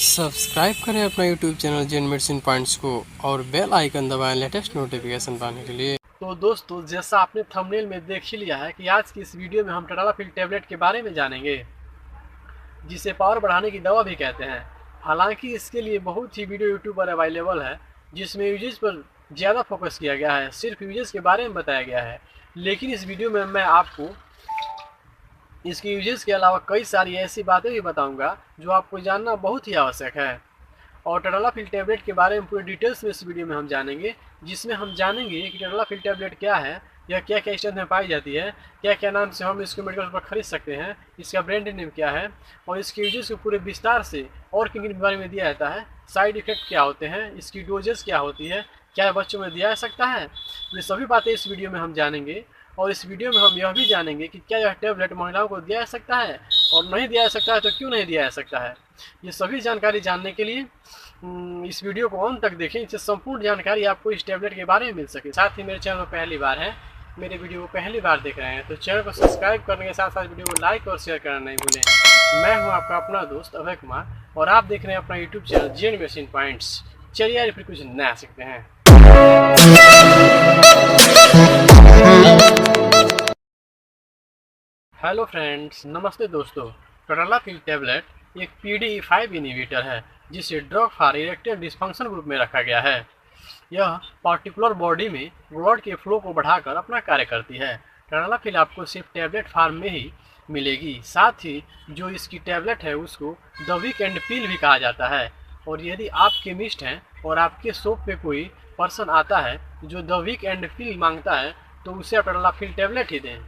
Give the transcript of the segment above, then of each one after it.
Subscribe करें अपना YouTube channel जेन medicine points को और बेल आइकन दबाएं लेटेस्ट नोटिफिकेशन पाने के लिए। तो दोस्तों, जैसा आपने थंबनेल में देख ही लिया है कि आज की इस वीडियो में हम टडालाफिल टैबलेट के बारे में जानेंगे, जिसे पावर बढ़ाने की दवा भी कहते हैं। हालांकि इसके लिए बहुत ही वीडियो यूट्यूब पर अवेलेबल है, जिसमें यूजेस पर ज़्यादा फोकस किया गया है, सिर्फ यूजेस के बारे में बताया गया है। लेकिन इस वीडियो में मैं आपको इसके यूजेस के अलावा कई सारी ऐसी बातें भी बताऊंगा जो आपको जानना बहुत ही आवश्यक है। और टडालाफिल टैबलेट के बारे में पूरी डिटेल्स में इस वीडियो में हम जानेंगे, जिसमें हम जानेंगे कि टडालाफिल टैबलेट क्या है, यह क्या क्या स्ट्रेंथ में पाई जाती है, क्या क्या नाम से हम इसको मेडिकल पर खरीद सकते हैं, इसका ब्रांड नेम क्या है, और इसके यूजेस को पूरे विस्तार से और किन किन बीमारी में दिया जाता है, साइड इफेक्ट क्या होते हैं, इसकी डोजेस क्या होती है, क्या बच्चों में दिया जा सकता है। ये सभी बातें इस वीडियो में हम जानेंगे। और इस वीडियो में हम यह भी जानेंगे कि क्या यह टैबलेट महिलाओं को दिया जा सकता है, और नहीं दिया जा सकता है तो क्यों नहीं दिया जा सकता है। ये सभी जानकारी जानने के लिए इस वीडियो को अंत तक देखें, इससे संपूर्ण जानकारी आपको इस टैबलेट के बारे में मिल सके। साथ ही मेरे चैनल पर पहली बार है, मेरे वीडियो को पहली बार देख रहे हैं, तो चैनल को सब्सक्राइब करने के साथ साथ वीडियो को लाइक और शेयर करना नहीं भूलें। मैं हूं आपका अपना दोस्त अभय कुमार, और आप देख रहे हैं अपना यूट्यूब चैनल जेन मेडिसिन पॉइंट्स। चलिए यार, फिर कुछ नया सीखते हैं। हेलो फ्रेंड्स, नमस्ते दोस्तों। टडालाफिल टैबलेट एक PDE5 इनहिबिटर है, जिसे drug for erectile dysfunction group में रखा गया है। यह पार्टिकुलर बॉडी में ब्लड के फ्लो को बढ़ाकर अपना कार्य करती है। टडालाफिल आपको सिर्फ टैबलेट फॉर्म में ही मिलेगी। साथ ही जो इसकी टैबलेट है उसको द वीकेंड पिल भी कहा जाता है। और यदि आप केमिस्ट हैं और आपके शॉप पे कोई पर्सन आता है जो द वीकेंड पिल मांगता है, तो उसे आप टडालाफिल टैबलेट ही दें।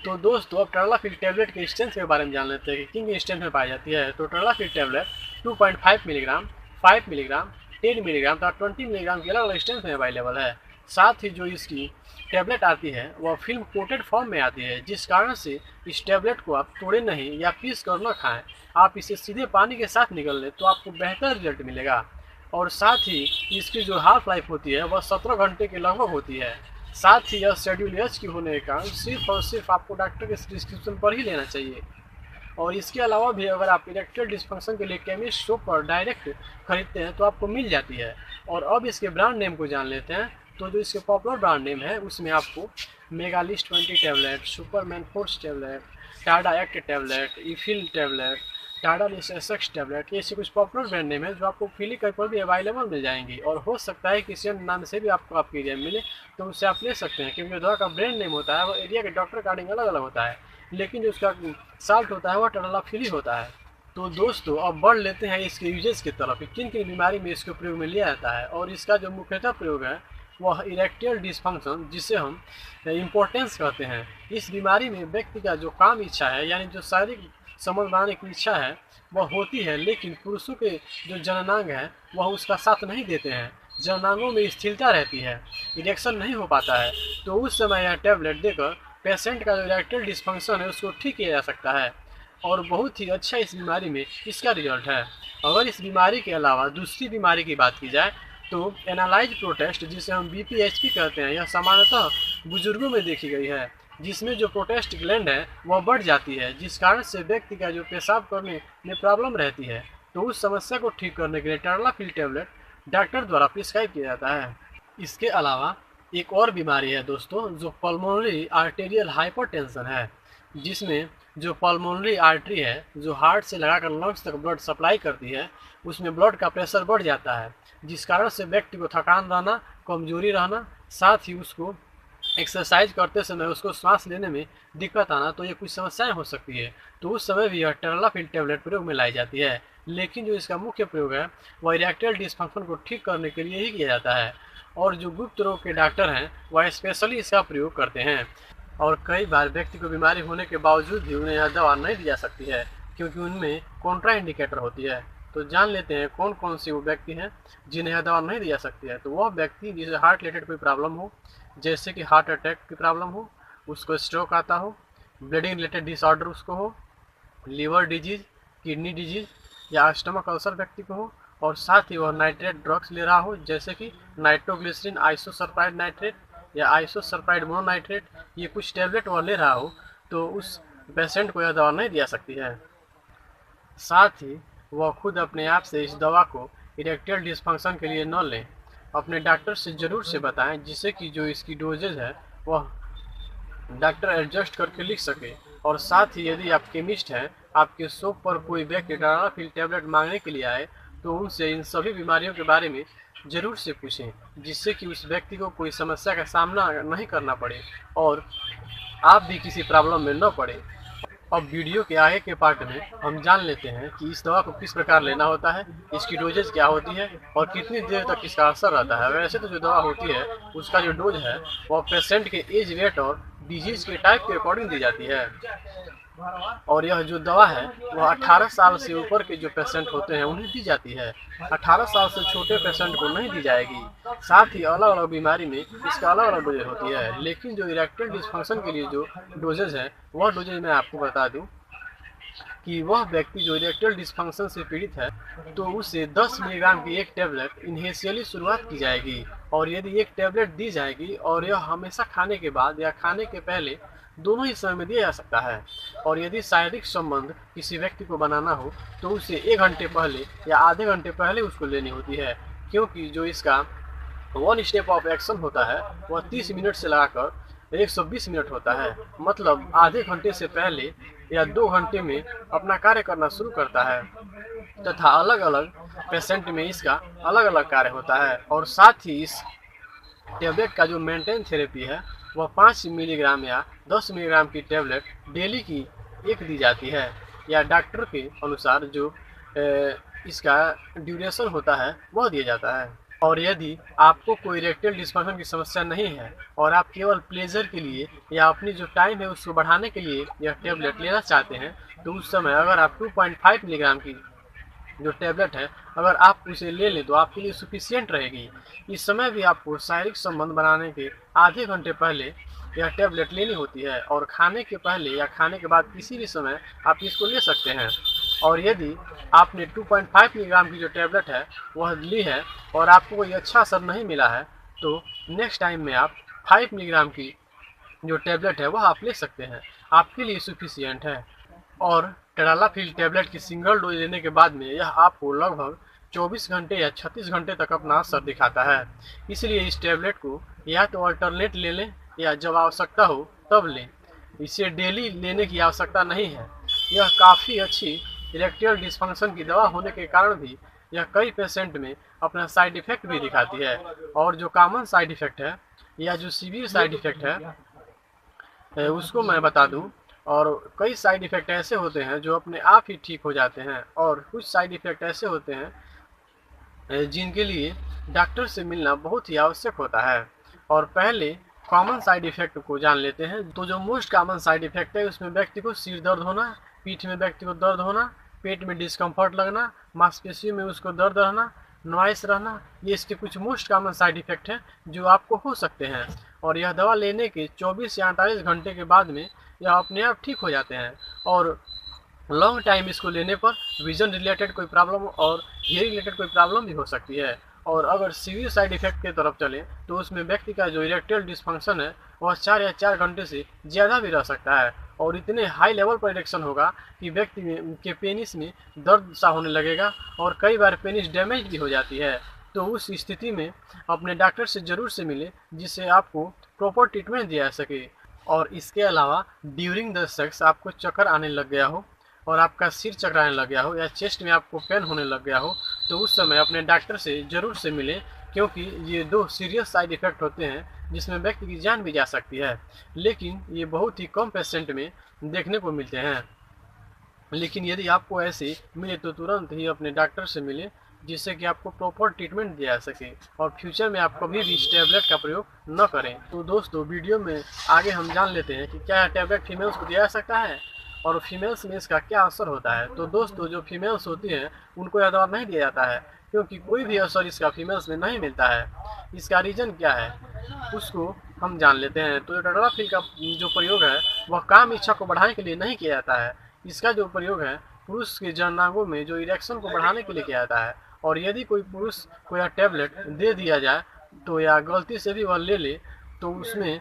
तो दोस्तों, अब टडालाफिल टैबलेट के स्ट्रेंथ के बारे में जान लेते हैं कि किन किन स्ट्रेंथ में पाई जाती है। तो टडालाफिल टैबलेट 2.5 मिलीग्राम, 5 मिलीग्राम, 10 मिलीग्राम तथा 20 मिलीग्राम की अलग अलग स्ट्रेंथ में अवेलेबल है। साथ ही जो इसकी टैबलेट आती है वह फिल्म कोटेड फॉर्म में आती है, जिस कारण से इस टैबलेट को आप तोड़े नहीं या पीस कर न खाएं, आप इसे सीधे पानी के साथ निगल लें तो आपको बेहतर रिजल्ट मिलेगा। और साथ ही इसकी जो हाफ लाइफ होती है वह 17 घंटे के लगभग होती है। साथ ही यह शेड्यूल एच की होने के कारण सिर्फ और सिर्फ आपको डॉक्टर के प्रिस्क्रिप्शन पर ही लेना चाहिए। और इसके अलावा भी अगर आप इरेक्टाइल डिस्फंक्शन के लिए केमिस्ट शॉप पर डायरेक्ट खरीदते हैं तो आपको मिल जाती है। और अब इसके ब्रांड नेम को जान लेते हैं। तो जो इसके पॉपुलर ब्रांड नेम है उसमें आपको मेगालिस्ट 20 tablet, Superman force tablet, Tada act tablet, Eiffel tablet, Tada SX tablet, ये ऐसे कुछ पॉपुलर ब्रांड नेम है जो आपको फिलिकल पर भी अवेलेबल मिल जाएंगी। और हो सकता है किसी अन्य नाम से भी आपको आपके एरिया में मिले, तो उससे आप ले सकते हैं, क्योंकि दवा का ब्रांड नेम होता है वो एरिया के डॉक्टर अकॉर्डिंग अलग अलग होता है, लेकिन जो उसका साल्ट होता है वह टडालाफिल ही होता है। तो दोस्तों, अब बढ़ लेते हैं इसके यूजेस की तरफ, किन किन बीमारी में इसके प्रयोग में लिया जाता है। और इसका जो मुख्यतः प्रयोग है वह इरेक्टाइल डिस्फंक्शन, जिसे हम इम्पोर्टेंस कहते हैं। इस बीमारी में व्यक्ति का जो काम इच्छा है, यानी जो शारीरिक संबंध बनाने की इच्छा है वह होती है, लेकिन पुरुषों के जो जननांग है वह उसका साथ नहीं देते हैं। जननांगों में स्थिरता रहती है, इरेक्शन नहीं हो पाता है। तो उस समय यह टैबलेट देकर पेशेंट का जो इरेक्टाइल डिस्फंक्शन है उसको ठीक किया जा सकता है। और बहुत ही अच्छा इस बीमारी में इसका रिजल्ट है। अगर इस बीमारी के अलावा दूसरी बीमारी की बात की जाए तो एनालाइज प्रोटेस्ट, जिसे हम BPHP कहते हैं, यह सामान्यतः बुजुर्गों में देखी गई है, जिसमें जो प्रोटेस्ट ग्लैंड है वह बढ़ जाती है, जिस कारण से व्यक्ति का जो पेशाब करने में प्रॉब्लम रहती है। तो उस समस्या को ठीक करने के लिए टडालाफिल टैबलेट डॉक्टर द्वारा प्रिस्क्राइब किया जाता है। इसके अलावा एक और बीमारी है दोस्तों, जो पल्मोनरी आर्टेरियल हाइपरटेंशन है, जिसमें जो पल्मोनरी आर्टरी है जो हार्ट से लगाकर लंग्स तक ब्लड सप्लाई करती है, उसमें ब्लड का प्रेशर बढ़ जाता है, जिस कारण से व्यक्ति को थकान रहना, कमजोरी रहना, साथ ही उसको एक्सरसाइज करते समय उसको सांस लेने में दिक्कत आना, तो ये कुछ समस्याएं हो सकती है। तो उस समय भी यह टडालाफिल टैबलेट प्रयोग में लाई जाती है। लेकिन जो इसका मुख्य प्रयोग है वह इरेक्टाइल डिस्फंक्शन को ठीक करने के लिए ही किया जाता है। और जो गुप्त रोग के डॉक्टर हैं वह स्पेशली इसका प्रयोग करते हैं। और कई बार व्यक्ति को बीमारी होने के बावजूद भी उन्हें यह दवा नहीं दी जा सकती है, क्योंकि उनमें कॉन्ट्रा इंडिकेटर होती है। तो जान लेते हैं कौन कौन से वो व्यक्ति हैं जिन्हें यह दवा नहीं दी जा सकती है। तो वह व्यक्ति जिसे हार्ट रिलेटेड कोई प्रॉब्लम हो, जैसे कि हार्ट अटैक की प्रॉब्लम हो, उसको स्ट्रोक आता हो, ब्लीडिंग रिलेटेड डिसऑर्डर उसको हो, लीवर डिजीज, किडनी डिजीज या स्टमक अल्सर व्यक्ति को हो, और साथ ही वह नाइट्रेट ड्रग्स ले रहा हो, जैसे कि नाइट्रोग्लिसरीन आइसोसल्फाइड नाइट्रेट या आइसोसल्फाइड मोनोनाइट्रेट, ये कुछ टैबलेट वह ले रहा हो, तो उस पेशेंट को यह दवा नहीं दी जा सकती है। साथ ही वह खुद अपने आप से इस दवा को इरेक्टाइल डिस्फंक्शन के लिए न लें। अपने डॉक्टर से ज़रूर से बताएं, जिससे कि जो इसकी डोजेज है वह डॉक्टर एडजस्ट करके लिख सके। और साथ ही यदि आप केमिस्ट हैं, आपके शॉप पर कोई व्यक्ति टडानाफिल टैबलेट मांगने के लिए आए तो उनसे इन सभी बीमारियों के बारे में ज़रूर से पूछें, जिससे कि उस व्यक्ति को कोई समस्या का सामना नहीं करना पड़े और आप भी किसी प्रॉब्लम में न पड़े। अब वीडियो के आगे के पार्ट में हम जान लेते हैं कि इस दवा को किस प्रकार लेना होता है, इसकी डोजेज क्या होती है और कितनी देर तक इसका असर रहता है। वैसे तो जो दवा होती है उसका जो डोज है वह पेशेंट के एज, वेट और डिजीज के टाइप के अकॉर्डिंग दी जाती है। और यह जो दवा है वह 18 साल से ऊपर के जो पेशेंट होते हैं उन्हें दी जाती है। 18 साल से छोटे पेशेंट को नहीं दी जाएगी। साथ ही अलग अलग बीमारी में इसका अलग अलग डोजेज होती है। लेकिन जो इरेक्टाइल डिस्फंक्शन के लिए जो डोजेज है वह डोजेज मैं आपको बता दूं कि वह व्यक्ति जो इरेक्टाइल डिस्फंक्शन से पीड़ित है तो उसे 10 मिलीग्राम की एक टेबलेट इनिशियली शुरुआत की जाएगी। और यदि एक टेबलेट दी जाएगी और यह हमेशा खाने के बाद या खाने के पहले दोनों ही समय में दिया जा सकता है। और यदि शारीरिक संबंध किसी व्यक्ति को बनाना हो तो उसे 1 घंटे पहले या आधे घंटे पहले उसको लेनी होती है, क्योंकि जो इसका 1 स्टेप ऑफ एक्शन होता है वह 30 मिनट से लगाकर 120 मिनट होता है। मतलब आधे घंटे से पहले या 2 घंटे में अपना कार्य करना शुरू करता है तथा अलग अलग पेशेंट में इसका अलग अलग कार्य होता है। और साथ ही इस टेबलेट का जो मेंटेन थेरेपी है वह 5 मिलीग्राम या 10 मिलीग्राम की टेबलेट डेली की एक दी जाती है, या डॉक्टर के अनुसार जो इसका ड्यूरेशन होता है वह दिया जाता है। और यदि आपको कोई इरेक्टाइल डिस्फंक्शन की समस्या नहीं है और आप केवल प्लेजर के लिए या अपनी जो टाइम है उसको बढ़ाने के लिए यह टेबलेट लेना चाहते हैं तो उस समय अगर आप 2.5 मिलीग्राम की जो टेबलेट है अगर आप उसे ले लें तो आपके लिए सफिशियंट रहेगी। इस समय भी आपको शारीरिक संबंध बनाने के आधे घंटे पहले यह टेबलेट लेनी होती है और खाने के पहले या खाने के बाद किसी भी समय आप इसको ले सकते हैं। और यदि आपने 2.5 मिलीग्राम की जो टेबलेट है वह ली है और आपको कोई अच्छा असर नहीं मिला है तो नेक्स्ट टाइम में आप 5 मिलीग्राम की जो टेबलेट है वह आप ले सकते हैं, आपके लिए सफिशियंट है। और टडानाफिल टैबलेट की सिंगल डोज लेने के बाद में यह आपको लगभग 24 घंटे या 36 घंटे तक अपना असर दिखाता है। इसलिए इस टैबलेट को या तो अल्टरनेट ले लें या जब आवश्यकता हो तब लें। इसे डेली लेने की आवश्यकता नहीं है। यह काफ़ी अच्छी इरेक्टाइल डिस्फंक्शन की दवा होने के कारण भी यह कई पेशेंट में अपना साइड इफ़ेक्ट भी दिखाती है। और जो कॉमन साइड इफ़ेक्ट है या जो सीवियर साइड इफ़ेक्ट है उसको मैं बता दूं। और कई साइड इफ़ेक्ट ऐसे होते हैं जो अपने आप ही ठीक हो जाते हैं और कुछ साइड इफ़ेक्ट ऐसे होते हैं जिनके लिए डॉक्टर से मिलना बहुत ही आवश्यक होता है। और पहले कॉमन साइड इफ़ेक्ट को जान लेते हैं। तो जो मोस्ट कॉमन साइड इफ़ेक्ट है उसमें व्यक्ति को सिर दर्द होना, पीठ में व्यक्ति को दर्द होना, पेट में डिस्कम्फर्ट लगना, मांसपेशियों में उसको दर्द रहना, नॉइस रहना, ये इसके कुछ मोस्ट कॉमन साइड इफ़ेक्ट हैं जो आपको हो सकते हैं। और यह दवा लेने के 24 या 48 घंटे के बाद में यह अपने आप ठीक हो जाते हैं। और लॉन्ग टाइम इसको लेने पर विजन रिलेटेड कोई प्रॉब्लम और हियरिंग रिलेटेड कोई प्रॉब्लम भी हो सकती है। और अगर सीवियर साइड इफेक्ट की तरफ चलें तो उसमें व्यक्ति का जो इरेक्टाइल डिस्फंक्शन है वह 4 या 4 घंटे से ज़्यादा भी रह सकता है और इतने हाई लेवल पर इरेक्शन होगा कि व्यक्ति के पेनिस में दर्द सा होने लगेगा और कई बार पेनिस डैमेज भी हो जाती है। तो उस स्थिति में अपने डॉक्टर से ज़रूर से मिले जिससे आपको प्रॉपर ट्रीटमेंट दिया जा सके। और इसके अलावा ड्यूरिंग द सेक्स आपको चक्कर आने लग गया हो और आपका सिर चकराने लग गया हो या चेस्ट में आपको पेन होने लग गया हो तो उस समय अपने डॉक्टर से ज़रूर से मिलें, क्योंकि ये 2 सीरियस साइड इफ़ेक्ट होते हैं जिसमें व्यक्ति की जान भी जा सकती है। लेकिन ये बहुत ही कम पेशेंट में देखने को मिलते हैं। लेकिन यदि आपको ऐसे मिले तो तुरंत ही अपने डॉक्टर से मिलें जिससे कि आपको प्रॉपर ट्रीटमेंट दिया जा सके और फ्यूचर में आप कभी भी इस टैबलेट का प्रयोग न करें। तो दोस्तों वीडियो में आगे हम जान लेते हैं कि क्या टैबलेट फीमेल्स को दिया जा सकता है और फीमेल्स में इसका क्या असर होता है। तो दोस्तों जो फीमेल्स होती हैं उनको यह दवा नहीं दिया जाता है क्योंकि कोई भी असर इसका फीमेल्स में नहीं मिलता है। इसका रीज़न क्या है उसको हम जान लेते हैं। तो टडानाफिल का जो प्रयोग है वह काम इच्छा को बढ़ाने के लिए नहीं किया जाता है। इसका जो प्रयोग है पुरुष के जननांगों में जो इरेक्शन को बढ़ाने के लिए किया जाता है। और यदि कोई पुरुष को यह टैबलेट दे दिया जाए तो या गलती से भी वह ले ले तो उसमें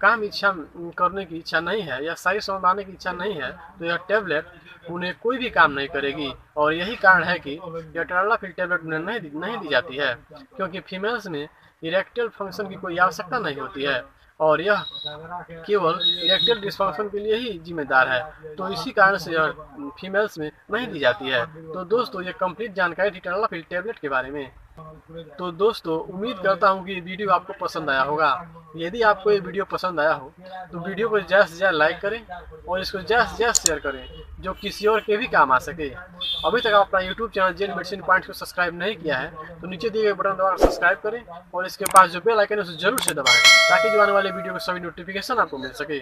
काम इच्छा करने की इच्छा नहीं है या सही समझ पाने की इच्छा नहीं है, तो यह टैबलेट उन्हें कोई भी काम नहीं करेगी। और यही कारण है कि यह टेनाडाफिल टैबलेट उन्हें नहीं दी जाती है, क्योंकि फीमेल्स में इरेक्टल फंक्शन की कोई आवश्यकता नहीं होती है और यह केवल इरेक्टल डिस्फंक्शन के लिए ही जिम्मेदार है। तो इसी कारण से यह फीमेल्स में नहीं दी जाती है। तो दोस्तों, ये कंप्लीट जानकारी थी टेनाडाफिल टैबलेट के बारे में। तो दोस्तों, उम्मीद करता हूँ कि वीडियो आपको पसंद आया होगा। यदि आपको ये वीडियो पसंद आया हो तो वीडियो को ज़्यादा से ज़्यादा लाइक करें और इसको ज़्यादा से ज़्यादा शेयर करें, जो किसी और के भी काम आ सके। अभी तक आप अपना यूट्यूब चैनल जेन मेडिसिन पॉइंट्स को सब्सक्राइब नहीं किया है तो नीचे दिए गए बटन दबाकर सब्सक्राइब करें और इसके पास जो बेल आइकन है उसे जरूर से दबाएं, ताकि जो आने वाले वीडियो के सभी नोटिफिकेशन आपको मिल सके।